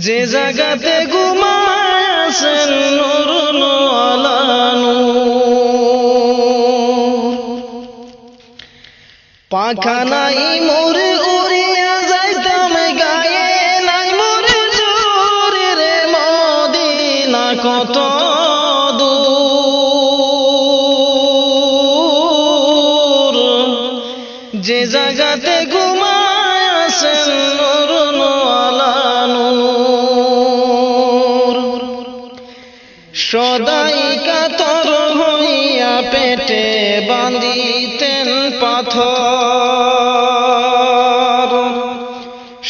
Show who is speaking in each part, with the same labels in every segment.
Speaker 1: যে জায়গাতে ঘুমায় আছেন নূর আলা নূর, পাখা নাই মোরে উড়িয়া যাইতাম গায়ে নাই মোরে জোর রে মদিনা কত দূর, যে জায়গাতে ঘুমায় আছেন নূর আলা নূর, সদাই কাতর হইয়া পেটে বাঁধিতেন পাথর,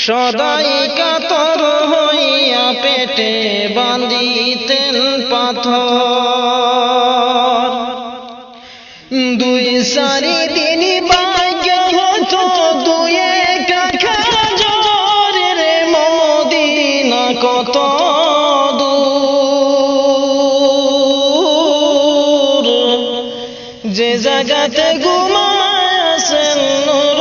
Speaker 1: সদাই কাতর হইয়া পেটে বাঁধিতেন পাথর, দুই সারি দিন ভাগ্য হতো দুই কাখা জোর রে মদিনা কত দূর, যে জায়গাতে ঘুমায় আছেন নূর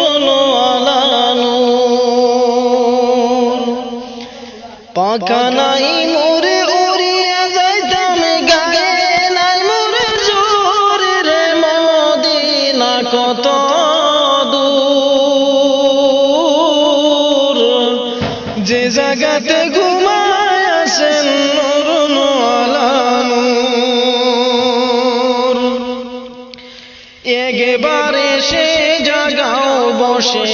Speaker 1: আলা নূর, পাখা নাই মোরে উড়িয়া যাইতাম গায়ে নাই মোরে জোর রে মদিনা কত দূর, যে জায়গাতে ঘুমায় আছেন নূর আলা নূর, একবারে সে জাগাও বসে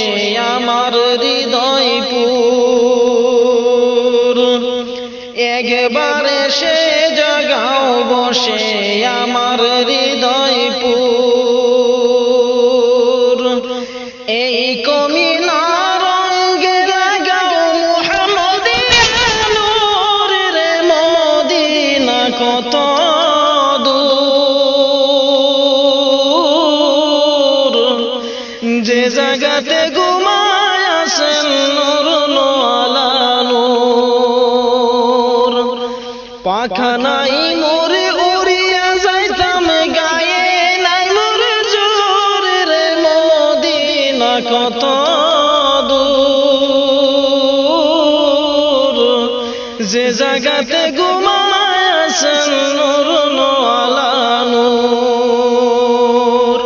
Speaker 1: আমার হৃদয়পুর, একবারে সে জাগাও বসে আমার হৃদয়পুর, এই কমিনার রঙ্গে জাগাও মুহাম্মদিয়া নূর রে মদিনা কত দূর, যে জায়গাতে ঘুমায় আছেন নূর আলা নূর, পাখা নাই মোরে উড়িয়া যাইতাম গায়ে নাই মোরে জোর রে মদিনা কত দূর, যে জায়গাতে ঘুমায় আছেন নূর আলা নূর,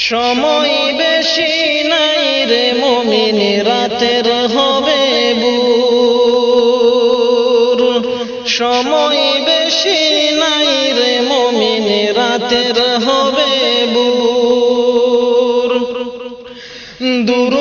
Speaker 1: সময় বেশি নাই রে মুমিন রাতের হবে ভোর, সময় বেশি নাই রে মুমিন রাতের হবে ভোর, দূর